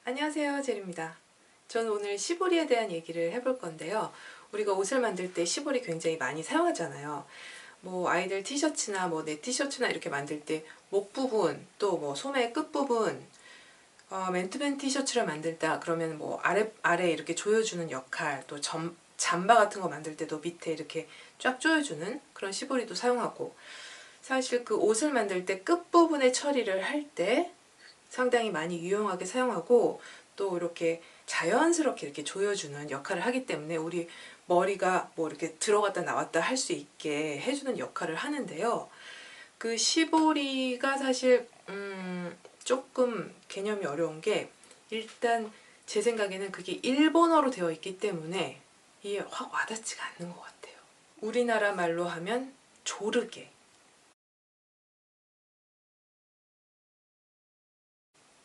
안녕하세요, 제리입니다. 저는 오늘 시보리에 대한 얘기를 해볼 건데요. 우리가 옷을 만들 때 시보리 굉장히 많이 사용하잖아요. 뭐 아이들 티셔츠나 뭐 내 티셔츠나 이렇게 만들 때 목 부분, 또 뭐 소매 끝 부분, 맨투맨 티셔츠를 만들다 그러면 뭐 아래 이렇게 조여주는 역할, 또 잠바 같은 거 만들 때도 밑에 이렇게 쫙 조여주는 그런 시보리도 사용하고, 사실 그 옷을 만들 때 끝부분에 처리를 할 때 상당히 많이 유용하게 사용하고, 또 이렇게 자연스럽게 이렇게 조여주는 역할을 하기 때문에 우리 머리가 뭐 이렇게 들어갔다 나왔다 할 수 있게 해주는 역할을 하는데요. 그 시보리가 사실 조금 개념이 어려운 게, 일단 제 생각에는 그게 일본어로 되어 있기 때문에 이게 확 와닿지가 않는 것 같아요. 우리나라 말로 하면 조르게.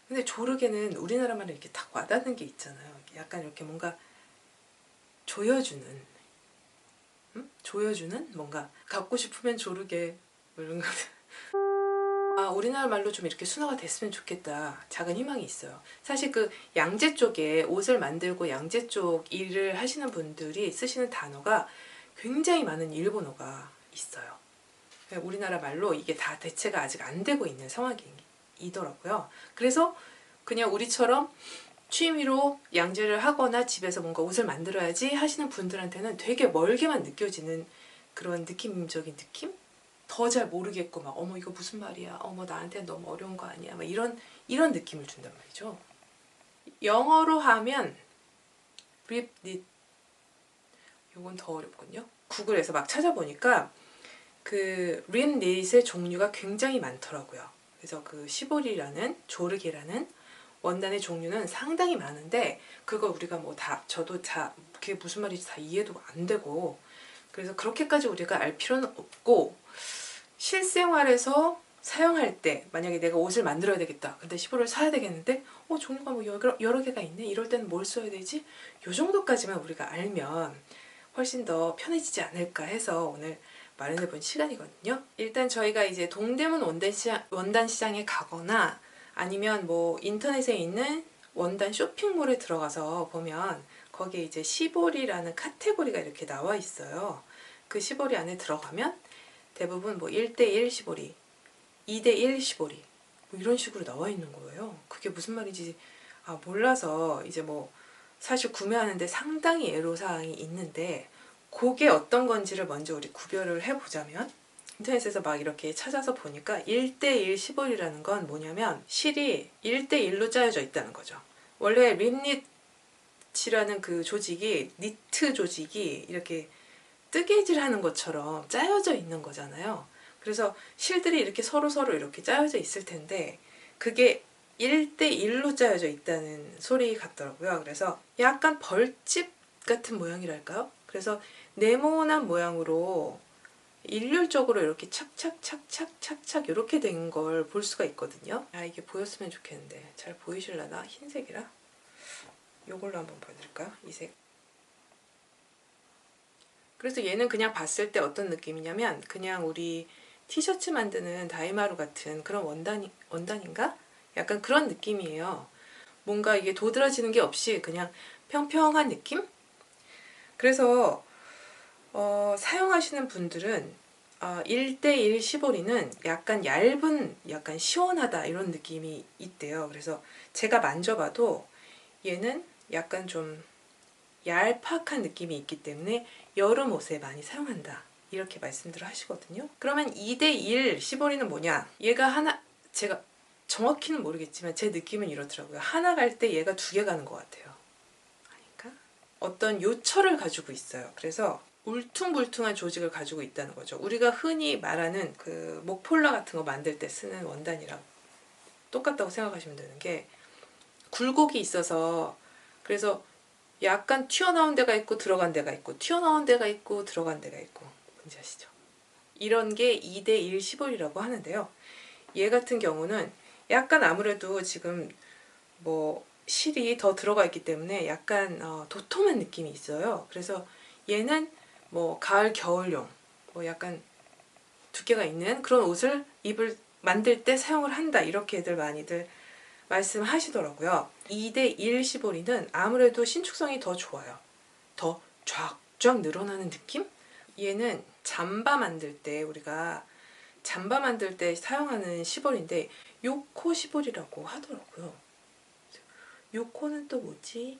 근데 조르게는 우리나라 말에 이렇게 딱 와닿는 게 있잖아요. 약간 이렇게 뭔가 조여주는, 조여주는 뭔가 갖고 싶으면 조르게 뭐 이런 거. 아, 우리나라 말로 좀 이렇게 순화가 됐으면 좋겠다. 작은 희망이 있어요. 사실 그 양재 쪽에 옷을 만들고 양재 쪽 일을 하시는 분들이 쓰시는 단어가 굉장히 많은 일본어가 있어요. 우리나라 말로 이게 다 대체가 아직 안 되고 있는 상황이더라고요. 그래서 그냥 우리처럼 취미로 양재를 하거나 집에서 뭔가 옷을 만들어야지 하시는 분들한테는 되게 멀게만 느껴지는 그런 느낌적인 느낌? 더 잘 모르겠고 막 어머 이거 무슨 말이야, 어머 나한테 너무 어려운 거 아니야, 막 이런 느낌을 준단 말이죠. 영어로 하면 rip knit, 요건 더 어렵군요. 구글에서 막 찾아보니까 그 rip knit의 종류가 굉장히 많더라고요. 그래서 그 시보리라는, 조르기라는 원단의 종류는 상당히 많은데, 그걸 우리가 뭐 다, 저도 다 그게 무슨 말인지 다 이해도 안 되고, 그래서 그렇게까지 우리가 알 필요는 없고, 실생활에서 사용할 때 만약에 내가 옷을 만들어야 되겠다, 근데 시보를 사야 되겠는데 종류가 뭐 여러 개가 있네, 이럴 때는 뭘 써야 되지, 요 정도까지만 우리가 알면 훨씬 더 편해지지 않을까 해서 오늘 마련해 본 시간이거든요. 일단 저희가 이제 동대문 원단 시장에 가거나 아니면 뭐 인터넷에 있는 원단 쇼핑몰에 들어가서 보면 거기에 이제 시보리라는 카테고리가 이렇게 나와 있어요. 그 시보리 안에 들어가면 대부분 뭐 1대1 시보리, 2대1 시보리 뭐 이런 식으로 나와 있는 거예요. 그게 무슨 말인지 몰라서 이제 뭐 사실 구매하는데 상당히 애로사항이 있는데, 그게 어떤 건지를 먼저 우리 구별을 해보자면, 인터넷에서 막 이렇게 찾아서 보니까 1대1 시볼이라는 건 뭐냐면 실이 1대1로 짜여져 있다는 거죠. 원래 립닛이라는 그 조직이, 니트 조직이 이렇게 뜨개질 하는 것처럼 짜여져 있는 거잖아요. 그래서 실들이 이렇게 서로 이렇게 짜여져 있을 텐데 그게 1대1로 짜여져 있다는 소리 같더라고요. 그래서 약간 벌집 같은 모양이랄까요? 그래서 네모난 모양으로 일률적으로 이렇게 착착 이렇게 된 걸 볼 수가 있거든요. 이게 보였으면 좋겠는데 잘 보이실라나? 흰색이라? 이걸로 한번 보여드릴까요? 이 색. 그래서 얘는 그냥 봤을 때 어떤 느낌이냐면 그냥 우리 티셔츠 만드는 다이마루 같은 그런 원단인가? 약간 그런 느낌이에요. 뭔가 이게 도드라지는 게 없이 그냥 평평한 느낌? 그래서 사용하시는 분들은 1대1 시보리는 약간 얇은, 약간 시원하다 이런 느낌이 있대요. 그래서 제가 만져봐도 얘는 약간 좀 얄팍한 느낌이 있기 때문에 여름 옷에 많이 사용한다, 이렇게 말씀들을 하시거든요. 그러면 2대1 시보리는 뭐냐? 얘가 하나, 제가 정확히는 모르겠지만 제 느낌은 이렇더라고요. 하나 갈 때 얘가 두 개 가는 것 같아요. 그러니까 어떤 요철을 가지고 있어요. 그래서 울퉁불퉁한 조직을 가지고 있다는 거죠. 우리가 흔히 말하는 그 목폴라 같은 거 만들 때 쓰는 원단이랑 똑같다고 생각하시면 되는 게, 굴곡이 있어서, 그래서 약간 튀어나온 데가 있고 들어간 데가 있고 튀어나온 데가 있고 들어간 데가 있고, 뭔지 아시죠? 이런 게 2대1 시볼이라고 하는데요. 얘 같은 경우는 약간 아무래도 지금 뭐 실이 더 들어가 있기 때문에 약간 도톰한 느낌이 있어요. 그래서 얘는 뭐 가을 겨울용 뭐 약간 두께가 있는 그런 옷을 만들 때 사용을 한다, 이렇게들 많이들 말씀하시더라고요. 2대1 시보리는 아무래도 신축성이 더 좋아요. 더 쫙쫙 늘어나는 느낌? 얘는 잠바 만들 때 우리가 잠바 만들 때 사용하는 시볼인데 요코 시볼이라고 하더라고요. 요코는 또 뭐지?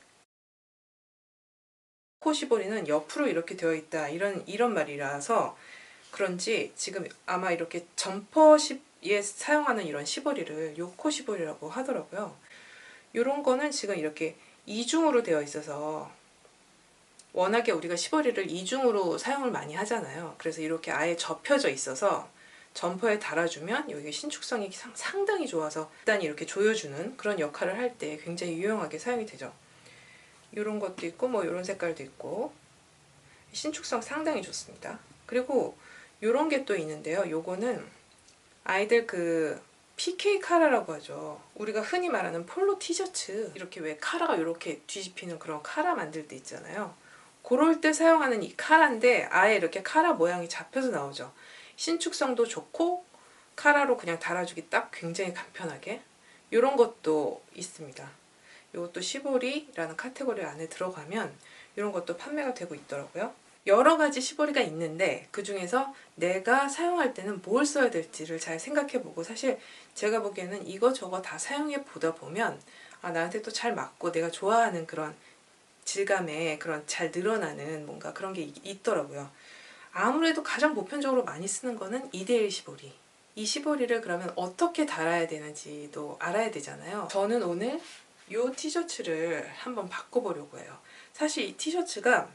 코 시보리는 옆으로 이렇게 되어 있다 이런 말이라서 그런지 지금 아마 이렇게 점퍼십에 사용하는 이런 시보리를 요코 시보리라고 하더라고요. 요런 거는 지금 이렇게 이중으로 되어 있어서 워낙에 우리가 시보리를 이중으로 사용을 많이 하잖아요. 그래서 이렇게 아예 접혀져 있어서 점퍼에 달아주면 여기 신축성이 상당히 좋아서 일단 이렇게 조여주는 그런 역할을 할 때 굉장히 유용하게 사용이 되죠. 이런 것도 있고 뭐 이런 색깔도 있고 신축성 상당히 좋습니다. 그리고 이런 게 또 있는데요. 요거는 아이들 그 PK 카라라고 하죠. 우리가 흔히 말하는 폴로 티셔츠 이렇게 왜 카라가 이렇게 뒤집히는 그런 카라 만들 때 있잖아요. 그럴 때 사용하는 이 카라인데 아예 이렇게 카라 모양이 잡혀서 나오죠. 신축성도 좋고 카라로 그냥 달아주기 딱 굉장히 간편하게 이런 것도 있습니다. 이것도 시보리라는 카테고리 안에 들어가면 이런 것도 판매가 되고 있더라고요. 여러 가지 시보리가 있는데 그 중에서 내가 사용할 때는 뭘 써야 될지를 잘 생각해보고 사실 제가 보기에는 이거저거 다 사용해 보다 보면 나한테 또 잘 맞고 내가 좋아하는 그런 질감의 그런 잘 늘어나는 뭔가 그런 게 있더라고요. 아무래도 가장 보편적으로 많이 쓰는 거는 2대1 시보리. 이 시보리를 그러면 어떻게 달아야 되는지도 알아야 되잖아요. 저는 오늘 이 티셔츠를 한번 바꿔보려고 해요. 사실 이 티셔츠가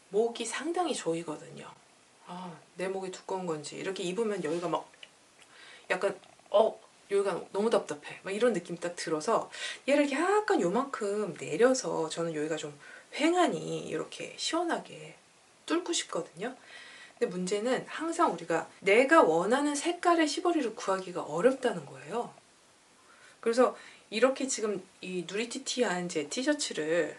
목이 상당히 조이거든요. 내 목이 두꺼운 건지 이렇게 입으면 여기가 막 약간 여기가 너무 답답해 막 이런 느낌이 딱 들어서 얘를 약간 요만큼 내려서 저는 여기가 좀 휑하니 이렇게 시원하게 뚫고 싶거든요. 근데 문제는 항상 우리가 내가 원하는 색깔의 시보리를 구하기가 어렵다는 거예요. 그래서 이렇게 지금 이 누리티티한 제 티셔츠를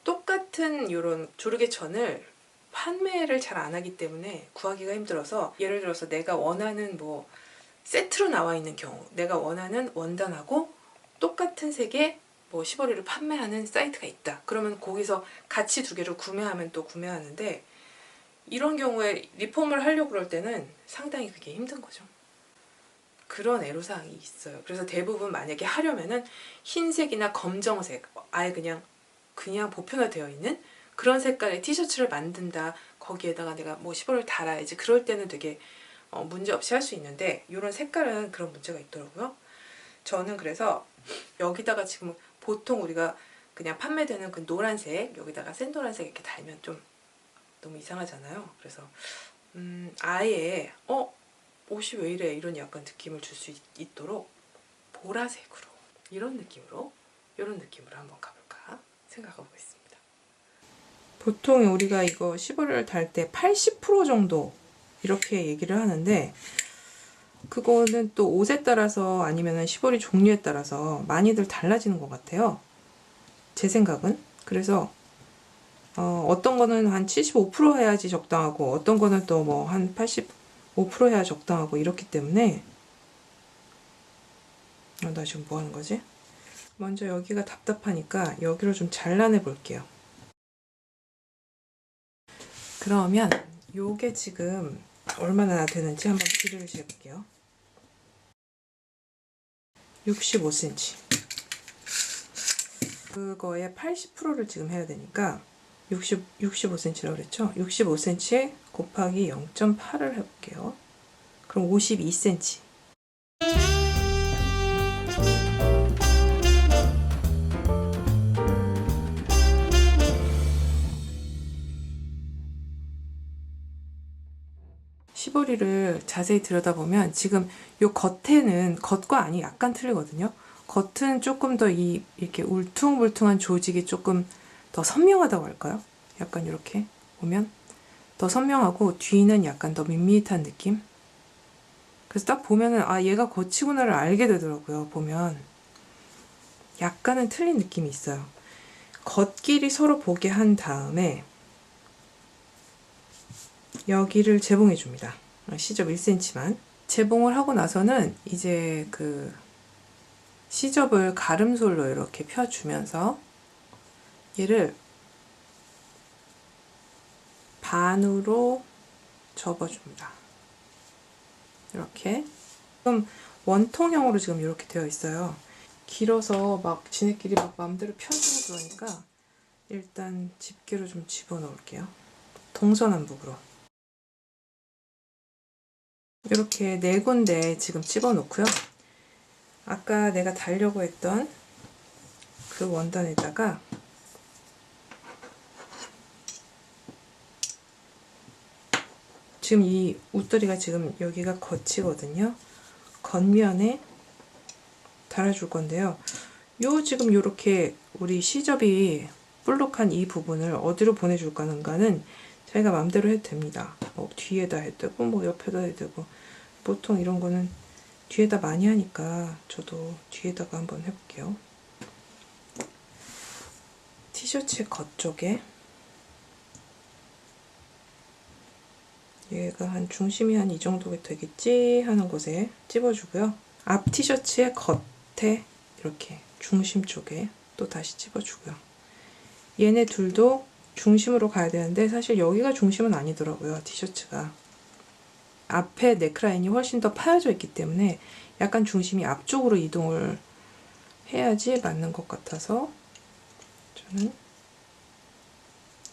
똑같은 이런 조르개천을 판매를 잘 안 하기 때문에 구하기가 힘들어서 예를 들어서 내가 원하는 뭐 세트로 나와 있는 경우 내가 원하는 원단하고 똑같은 색의 뭐 시보리를 판매하는 사이트가 있다. 그러면 거기서 같이 두 개를 구매하면 또 구매하는데 이런 경우에 리폼을 하려고 그럴 때는 상당히 그게 힘든 거죠. 그런 애로사항이 있어요. 그래서 대부분 만약에 하려면은 흰색이나 검정색 아예 그냥 보편화되어 있는 그런 색깔의 티셔츠를 만든다. 거기에다가 내가 뭐 시보리를 달아야지. 그럴 때는 되게 문제없이 할 수 있는데 이런 색깔은 그런 문제가 있더라고요. 저는 그래서 여기다가 지금 보통 우리가 그냥 판매되는 그 노란색 여기다가 센노란색 이렇게 달면 좀 너무 이상하잖아요. 그래서 아예 옷이 왜 이래 이런 약간 느낌을 줄 수 있도록 보라색으로 이런 느낌으로 한번 가볼까 생각하고 있습니다. 보통 우리가 이거 시보리를 달 때 80% 정도 이렇게 얘기를 하는데 그거는 또 옷에 따라서 아니면 시보리 종류에 따라서 많이들 달라지는 것 같아요. 제 생각은. 그래서 어떤 거는 한 75% 해야지 적당하고 어떤 거는 또 뭐 한 85% 해야 적당하고 이렇기 때문에 나 지금 뭐 하는 거지? 먼저 여기가 답답하니까 여기를 좀 잘라내 볼게요. 그러면 요게 지금 얼마나 되는지 한번 길이를 재볼게요. 65cm. 그거의 80%를 지금 해야 되니까 65cm라고 그랬죠? 65cm 곱하기 0.8을 해볼게요. 그럼 52cm. 시보리를 자세히 들여다보면 지금 요 겉에는 겉과 안이 약간 틀리거든요. 겉은 조금 더 이렇게 울퉁불퉁한 조직이 조금 더 선명하다고 할까요? 약간 이렇게 보면 더 선명하고 뒤는 약간 더 밋밋한 느낌? 그래서 딱 보면은 얘가 겉이구나를 알게 되더라고요. 보면 약간은 틀린 느낌이 있어요. 겉길이 서로 보게 한 다음에 여기를 재봉해 줍니다. 시접 1cm만 재봉을 하고 나서는 이제 그 시접을 가름솔로 이렇게 펴주면서 얘를 반으로 접어줍니다. 이렇게. 지금 원통형으로 지금 이렇게 되어 있어요. 길어서 막 지네끼리 막 마음대로 펴주고 그러니까 일단 집게로 좀 집어넣을게요. 동서남북으로. 이렇게 4군데 지금 집어넣고요. 아까 내가 달려고 했던 그 원단에다가 지금 이 웃돌이가 지금 여기가 겉이거든요. 겉면에 달아줄 건데요. 요 지금 요렇게 우리 시접이 볼록한 이 부분을 어디로 보내줄까는 자기가 마음대로 해도 됩니다. 뭐 뒤에다 해도 되고 뭐 옆에다 해도 되고 보통 이런 거는 뒤에다 많이 하니까 저도 뒤에다가 한번 해볼게요. 티셔츠의 겉쪽에 얘가 한 중심이 한 이 정도가 되겠지 하는 곳에 찝어주고요. 앞 티셔츠의 겉에 이렇게 중심 쪽에 또 다시 찝어주고요. 얘네 둘도 중심으로 가야 되는데 사실 여기가 중심은 아니더라고요. 티셔츠가 앞에 넥라인이 훨씬 더 파여져 있기 때문에 약간 중심이 앞쪽으로 이동을 해야지 맞는 것 같아서 저는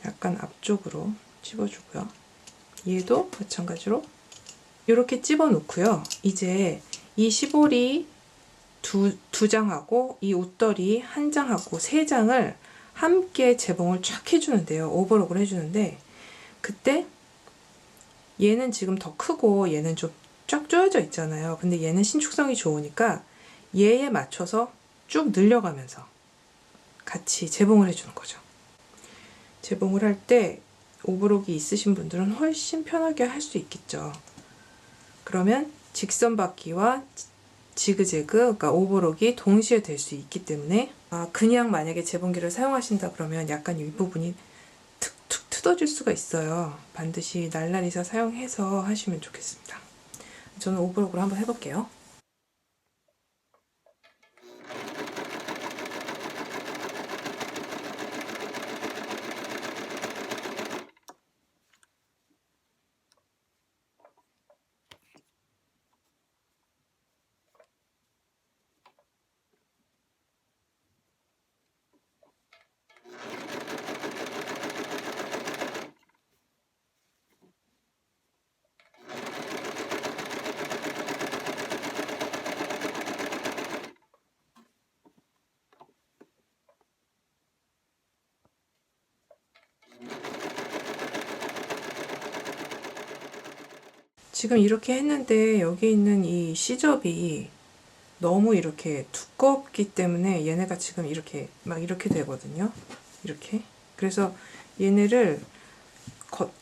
약간 앞쪽으로 찝어주고요. 얘도 마찬가지로 이렇게 찝어 놓고요. 이제 이 시보리 두 장하고 이 웃덜이 한 장하고 3장을 함께 재봉을 쫙 해주는데요. 오버록을 해주는데 그때 얘는 지금 더 크고 얘는 좀 쫙 조여져 있잖아요. 근데 얘는 신축성이 좋으니까 얘에 맞춰서 쭉 늘려가면서 같이 재봉을 해주는 거죠. 재봉을 할 때 오버록이 있으신 분들은 훨씬 편하게 할 수 있겠죠. 그러면 직선 받기와 지그재그, 그러니까 오버록이 동시에 될 수 있기 때문에 그냥 만약에 재봉기를 사용하신다 그러면 약간 이 부분이 툭툭 뜯어질 수가 있어요. 반드시 날라리사 사용해서 하시면 좋겠습니다. 저는 오버록으로 한번 해볼게요. 지금 이렇게 했는데 여기 있는 이 시접이 너무 이렇게 두껍기 때문에 얘네가 지금 이렇게 막 이렇게 되거든요. 이렇게. 그래서 얘네를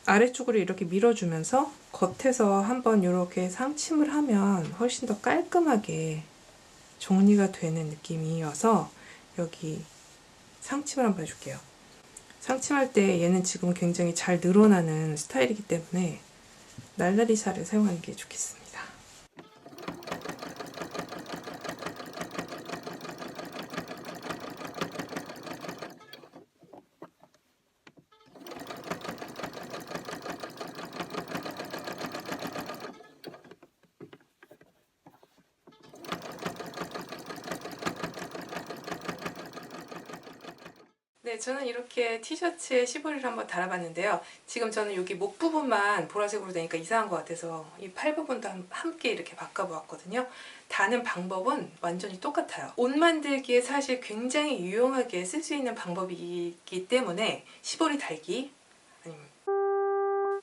아래쪽으로 이렇게 밀어주면서 겉에서 한번 이렇게 상침을 하면 훨씬 더 깔끔하게 정리가 되는 느낌이어서 여기 상침을 한번 해줄게요. 상침할 때 얘는 지금 굉장히 잘 늘어나는 스타일이기 때문에 날라리사를 사용하는 게 좋겠습니다. 네, 저는 이렇게 티셔츠에 시보리를 한번 달아봤는데요. 지금 저는 여기 목 부분만 보라색으로 되니까 이상한 것 같아서 이 팔 부분도 함께 이렇게 바꿔보았거든요. 다는 방법은 완전히 똑같아요. 옷 만들기에 사실 굉장히 유용하게 쓸 수 있는 방법이기 때문에 시보리 달기 아니면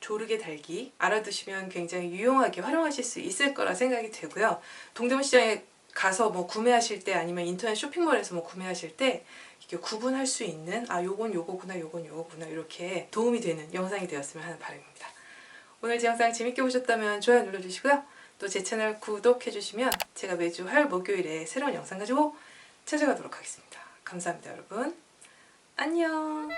조르게 달기 알아두시면 굉장히 유용하게 활용하실 수 있을 거라 생각이 되고요. 동대문시장에 가서 뭐 구매하실 때 아니면 인터넷 쇼핑몰에서 뭐 구매하실 때 이렇게 구분할 수 있는 요건 요거구나 요건 요거구나 이렇게 도움이 되는 영상이 되었으면 하는 바람입니다. 오늘 제 영상 재밌게 보셨다면 좋아요 눌러주시고요. 또 제 채널 구독해주시면 제가 매주 화요일 목요일에 새로운 영상 가지고 찾아가도록 하겠습니다. 감사합니다 여러분. 안녕.